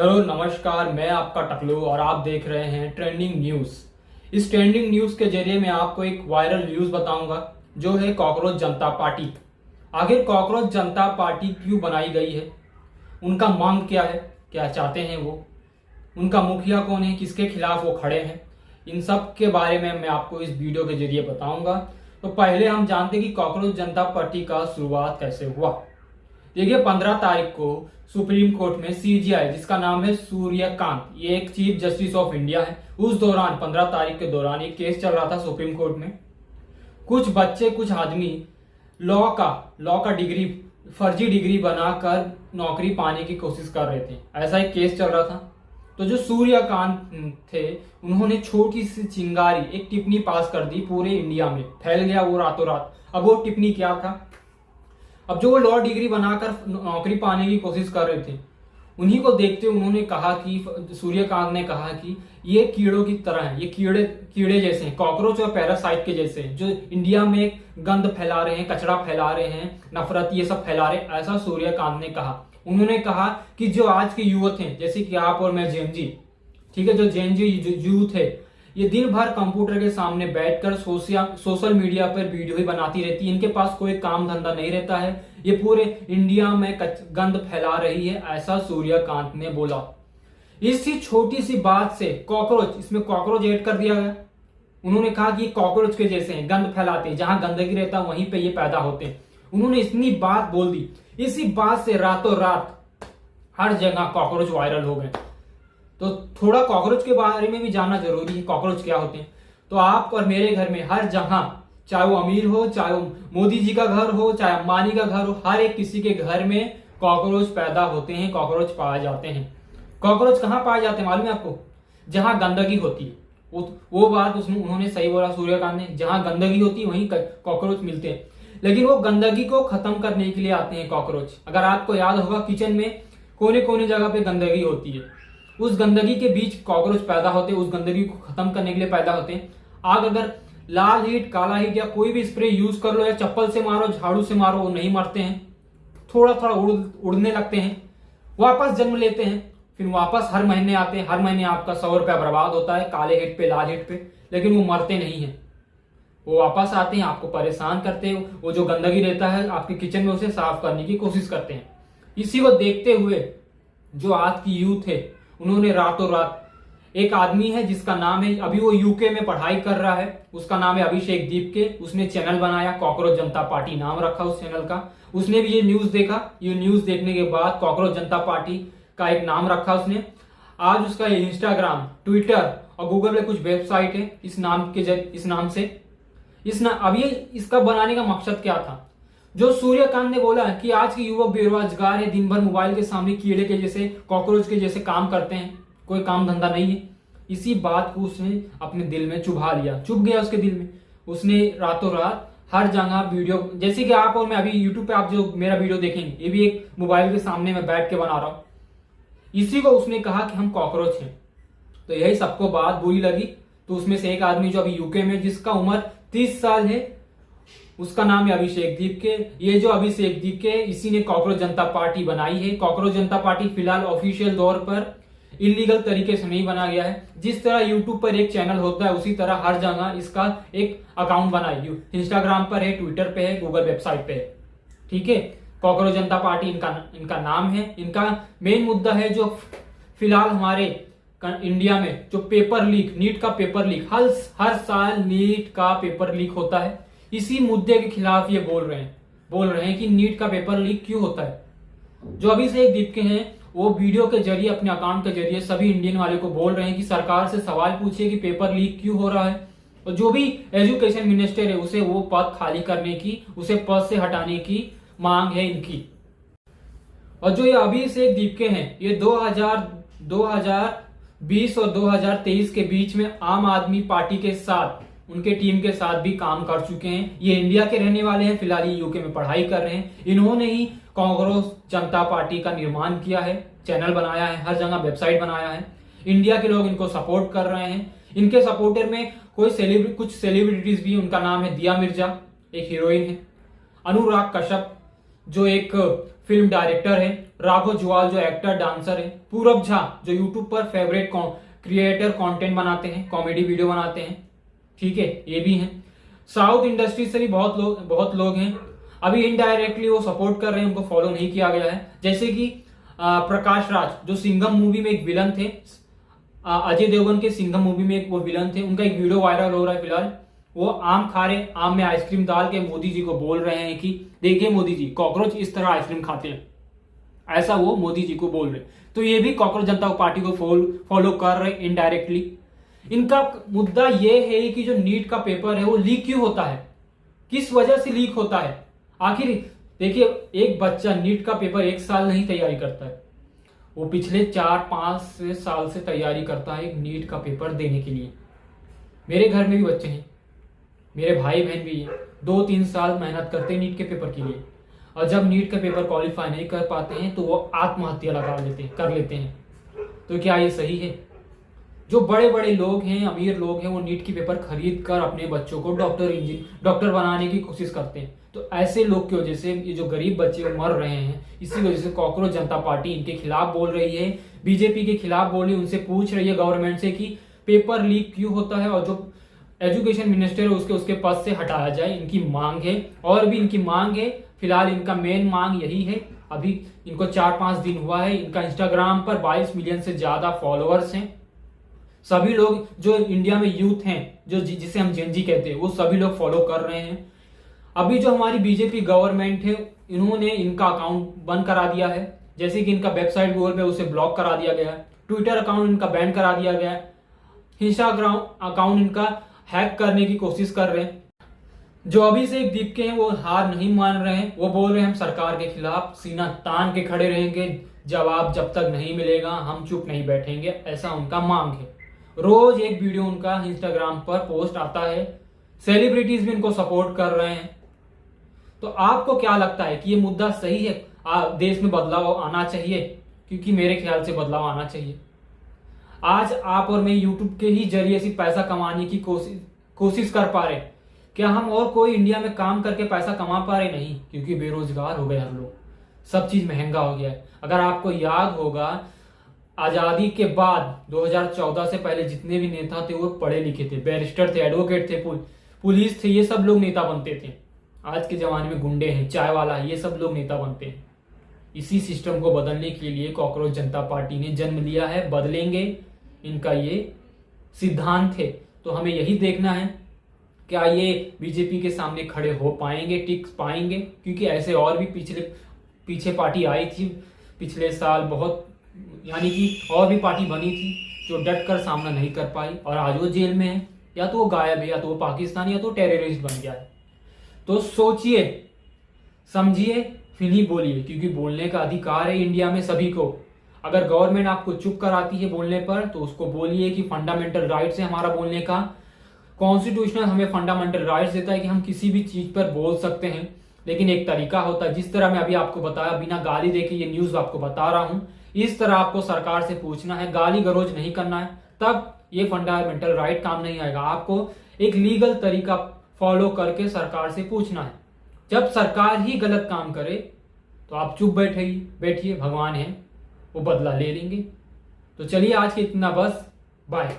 Hello नमस्कार, मैं आपका टकलू और आप देख रहे हैं ट्रेंडिंग न्यूज़। इस ट्रेंडिंग न्यूज़ के जरिए मैं आपको एक वायरल न्यूज़ बताऊंगा जो है कॉकरोच जनता पार्टी। आखिर कॉकरोच जनता पार्टी क्यों बनाई गई है, उनका मांग क्या है, क्या चाहते हैं वो, उनका मुखिया कौन है, किसके खिलाफ वो खड़े हैं, इन सब के बारे में मैं आपको इस वीडियो के जरिए बताऊंगा। तो पहले हम जानते हैं कि कॉकरोच जनता पार्टी का शुरुआत कैसे हुआ। देखिए 15 तारीख को सुप्रीम कोर्ट में सीजीआई, जिसका नाम है सूर्यकांत, ये एक चीफ जस्टिस ऑफ इंडिया है, उस दौरान 15 तारीख के दौरान एक केस चल रहा था सुप्रीम कोर्ट में। कुछ बच्चे, कुछ आदमी लॉ का डिग्री, फर्जी डिग्री बनाकर नौकरी पाने की कोशिश कर रहे थे, ऐसा एक केस चल रहा था। तो जो सूर्यकांत थे, उन्होंने छोटी सी चिंगारी, एक टिप्पणी पास कर दी, पूरे इंडिया में फैल गया वो रातों रात। अब वो टिप्पणी क्या था, अब जो वो लॉ डिग्री बनाकर नौकरी पाने की कोशिश कर रहे थे, उन्हीं को देखते उन्होंने कहा कि सूर्यकांत ने कहा कि ये कीड़ों की तरह है, ये कीड़े जैसे हैं, कॉकरोच और पैरासाइट के जैसे हैं, जो इंडिया में गंद फैला रहे हैं, कचरा फैला रहे हैं, नफरत ये सब फैला रहे हैं, ऐसा सूर्यकांत ने कहा। उन्होंने कहा कि जो आज के युवक हैं, जैसे कि आप और मैं, जेन जी, ठीक है, जो जेन जी यूथ है, ये दिन भर कंप्यूटर के सामने बैठकर सोशल मीडिया पर वीडियो ही बनाती रहती है, इनके पास कोई काम धंधा नहीं रहता है, ये पूरे इंडिया में गंद फैला रही है, ऐसा सूर्यकांत ने बोला। इसी छोटी सी बात से कॉकरोच, इसमें कॉकरोच ऐड कर दिया गया। उन्होंने कहा कि ये कॉकरोच के जैसे हैं, गंद फैलाते हैं, जहां गंदगी रहता है वहीं पे ये पैदा होते हैं। उन्होंने इतनी बात बोल दी, इसी बात से रातों रात हर जगह कॉकरोच वायरल हो गए। तो थोड़ा कॉकरोच के बारे में भी जानना जरूरी है, कॉकरोच क्या होते हैं। तो आप और मेरे घर में हर जगह, चाहे वो अमीर हो, चाहे वो मोदी जी का घर हो, चाहे अंबानी का घर हो, हर एक किसी के घर में कॉकरोच पैदा होते हैं, कॉकरोच पाए जाते हैं। कॉकरोच कहाँ पाए जाते हैं मालूम है आपको? जहां गंदगी होती है। वो बात उन्होंने सही बोला सूर्यकांत ने, जहां गंदगी होती है वहीं कॉकरोच मिलते हैं। लेकिन वो गंदगी को खत्म करने के लिए आते हैं कॉकरोच। अगर आपको याद होगा, किचन में कोने कोने जगह पे गंदगी होती है, उस गंदगी के बीच कॉकरोच पैदा होते हैं, उस गंदगी को खत्म करने के लिए पैदा होते हैं। आग अगर लाल हीट, काला हीट या कोई भी स्प्रे यूज कर लो, या चप्पल से मारो, झाड़ू से मारो, वो नहीं मरते हैं, थोड़ा थोड़ा उड़ने लगते हैं, वापस जन्म लेते हैं, फिर वापस हर महीने आते हैं। हर महीने आपका 100 रुपया बर्बाद होता है काले हीट पे, लाल हीट पे, लेकिन वो मरते नहीं है, वो वापस आते हैं, आपको परेशान करते हैं। वो जो गंदगी रहता है आपके किचन में, उसे साफ करने की कोशिश करते हैं। इसी को देखते हुए जो आज की यूथ है, उन्होंने रातों रात, एक आदमी है जिसका नाम है, अभी वो यूके में पढ़ाई कर रहा है, उसका नाम है अभिषेक दीपके, उसने चैनल बनाया, कॉकरोच जनता पार्टी नाम रखा उस चैनल का। उसने भी ये न्यूज देखा, ये न्यूज देखने के बाद कॉकरोच जनता पार्टी का एक नाम रखा उसने। आज उसका इंस्टाग्राम, ट्विटर और गूगल पे कुछ वेबसाइट है इस नाम से। अब ये इसका बनाने का मकसद क्या था? जो सूर्यकांत ने बोला कि आज के युवक बेरोजगार है, दिन भर मोबाइल के सामने कीड़े के जैसे, कॉकरोच के जैसे काम करते हैं, कोई काम धंधा नहीं है। इसी बात को उसने अपने दिल में चुभा लिया, चुभ गया उसके दिल में। उसने रातों रात हर जगह वीडियो, जैसे कि आप और मैं अभी यूट्यूब पे आप जो मेरा वीडियो देखेंगे, ये भी एक मोबाइल के सामने मैं बैठ के बना रहा हूं, इसी को उसने कहा कि हम कॉकरोच हैं। तो यही सबको बात बुरी लगी। तो उसमें से एक आदमी जो अभी यूके में, जिसका उम्र 30 साल है, उसका नाम है अभिषेक दीपके। ये जो अभिषेक दीपके, इसी ने कॉकरोच जनता पार्टी बनाई है। कॉकरोच जनता पार्टी फिलहाल ऑफिशियल तौर पर इलीगल तरीके से नहीं बना गया है। जिस तरह यूट्यूब पर एक चैनल होता है, उसी तरह हर जगह इसका एक अकाउंट बना है, इंस्टाग्राम पर है, ट्विटर पे है, गूगल वेबसाइट पे है, ठीक है। कॉकरोच जनता पार्टी इनका नाम है। इनका मेन मुद्दा है जो फिलहाल हमारे इंडिया में जो पेपर लीक, नीट का पेपर लीक, हर साल नीट का पेपर लीक होता है, इसी मुद्दे के खिलाफ ये बोल रहे हैं कि नीट का पेपर लीक क्यों होता है। जो अभिषेक दीपके हैं, वो वीडियो के जरिए, अपने अकाउंट के जरिए सभी इंडियन वाले को बोल रहे हैं कि सरकार से सवाल पूछिए कि पेपर लीक क्यों हो रहा है, और जो भी एजुकेशन मिनिस्टर है उसे वो पद खाली करने की, उसे पद से हटाने की मांग है इनकी। और जो ये अभिषेक दीपके हैं, ये 2020 और 2023 के बीच में आम आदमी पार्टी के साथ, उनके टीम के साथ भी काम कर चुके हैं। ये इंडिया के रहने वाले हैं, फिलहाल ये यूके में पढ़ाई कर रहे हैं। इन्होंने ही कॉकरोच जनता पार्टी का निर्माण किया है, चैनल बनाया है, हर जगह वेबसाइट बनाया है। इंडिया के लोग इनको सपोर्ट कर रहे हैं। इनके सपोर्टर में कुछ सेलिब्रिटीज भी, उनका नाम है दिया मिर्जा, एक हीरोइन है, अनुराग कश्यप, जो एक फिल्म डायरेक्टर है, राघव जुआल जो एक्टर डांसर है, पूरब झा जो यूट्यूब पर फेवरेट क्रिएटर कंटेंट बनाते हैं, कॉमेडी वीडियो बनाते हैं, ठीक है, ये भी हैं। साउथ इंडस्ट्री से भी बहुत लोग हैं। अभी इनडायरेक्टली वो सपोर्ट कर रहे हैं, उनको फॉलो नहीं किया गया है। जैसे कि प्रकाश राज जो सिंघम मूवी में एक विलन थे, अजय देवगन के सिंघम मूवी में एक वो विलन थे, उनका एक वीडियो वायरल हो रहा है फिलहाल। वो आम खा रहे, आम में आइसक्रीम डाल के मोदी जी को बोल रहे हैं कि देखिए मोदी जी, कॉकरोच इस तरह आइसक्रीम खाते हैं, ऐसा वो मोदी जी को बोल रहे। तो ये भी कॉकरोच जनता पार्टी को फॉलो कर रहे इनडायरेक्टली। इनका मुद्दा ये है कि जो नीट का पेपर है वो लीक क्यों होता है, किस वजह से लीक होता है। आखिर देखिए, एक बच्चा नीट का पेपर 1 साल नहीं तैयारी करता है, वो पिछले 4-5 साल से तैयारी करता है एक नीट का पेपर देने के लिए। मेरे घर में भी बच्चे हैं, मेरे भाई बहन भी हैं, 2-3 साल मेहनत करते हैं नीट के पेपर के लिए, और जब नीट का पेपर क्वालिफाई नहीं कर पाते हैं तो वो आत्महत्या कर लेते हैं। तो क्या ये सही है? जो बड़े बड़े लोग हैं, अमीर लोग हैं, वो नीट की पेपर खरीद कर अपने बच्चों को डॉक्टर बनाने की कोशिश करते हैं। तो ऐसे लोग की वजह से ये जो गरीब बच्चे मर रहे हैं, इसी वजह से कॉकरोच जनता पार्टी इनके खिलाफ बोल रही है, बीजेपी के खिलाफ बोल रही है, उनसे पूछ रही है गवर्नमेंट से कि पेपर लीक क्यों होता है और जो एजुकेशन मिनिस्टर है उसके पद से हटाया जाए। इनकी मांग है, और भी इनकी मांग है। फिलहाल इनका मेन मांग यही है। अभी इनको 4-5 दिन हुआ है, इनका इंस्टाग्राम पर 22 मिलियन से ज्यादा फॉलोअर्स हैं। सभी लोग जो इंडिया में यूथ हैं, जो जिसे हम जेनजी कहते हैं, वो सभी लोग फॉलो कर रहे हैं। अभी जो हमारी बीजेपी गवर्नमेंट है, इन्होंने इनका अकाउंट बंद करा दिया है। जैसे कि इनका वेबसाइट गूगल पे उसे ब्लॉक करा दिया गया है, ट्विटर अकाउंट इनका बैन करा दिया गया है, इंस्टाग्राम अकाउंट इनका हैक करने की कोशिश कर रहे हैं। जो अभी से एक दीप के हैं वो हार नहीं मान रहे हैं, वो बोल रहे हैं हम सरकार के खिलाफ सीना तान के खड़े रहेंगे, जवाब जब तक नहीं मिलेगा हम चुप नहीं बैठेंगे, ऐसा उनका मांग है। रोज एक वीडियो उनका इंस्टाग्राम पर पोस्ट आता है, सेलिब्रिटीज भी इनको सपोर्ट कर रहे हैं। तो आपको क्या लगता है कि ये मुद्दा सही है? देश में बदलाव आना चाहिए? क्योंकि मेरे ख्याल से बदलाव आना चाहिए। आज आप और मैं यूट्यूब के ही जरिए से पैसा कमाने की कोशिश कर पा रहे, क्या हम और कोई इंडिया में काम करके पैसा कमा पा रहे? नहीं, क्योंकि बेरोजगार हो गए हर लोग, सब चीज महंगा हो गया है। अगर आपको याद होगा, आजादी के बाद 2014 से पहले जितने भी नेता थे वो पढ़े लिखे थे, बैरिस्टर थे, एडवोकेट थे, पुलिस थे, ये सब लोग नेता बनते थे। आज के जमाने में गुंडे हैं, चाय वाला, ये सब लोग नेता बनते हैं। इसी सिस्टम को बदलने के लिए कॉकरोच जनता पार्टी ने जन्म लिया है, बदलेंगे, इनका ये सिद्धांत है। तो हमें यही देखना है, क्या ये बीजेपी के सामने खड़े हो पाएंगे, टिक पाएंगे? क्योंकि ऐसे और भी पीछे पार्टी आई थी पिछले साल बहुत, यानी कि और भी पार्टी बनी थी जो डट कर सामना नहीं कर पाई, और आज वो जेल में है, या तो वो गायब है, या तो वो पाकिस्तानी, या तो टेररिस्ट बन गया है। तो सोचिए, समझिए, फिर ही बोलिए, क्योंकि बोलने का अधिकार है इंडिया में सभी को। अगर गवर्नमेंट आपको चुप कराती है बोलने पर, तो उसको बोलिए कि फंडामेंटल राइट्स है हमारा बोलने का। कॉन्स्टिट्यूशनल हमें फंडामेंटल राइट्स देता है कि हम किसी भी चीज पर बोल सकते हैं, लेकिन एक तरीका होता है। जिस तरह मैं अभी आपको बताया, बिना गाली देके ये न्यूज आपको बता रहा हूं, इस तरह आपको सरकार से पूछना है, गाली गलौज नहीं करना है, तब ये फंडामेंटल राइट काम नहीं आएगा। आपको एक लीगल तरीका फॉलो करके सरकार से पूछना है। जब सरकार ही गलत काम करे तो आप चुप बैठिए, भगवान है, वो बदला ले लेंगे। तो चलिए आज के इतना बस, बाय।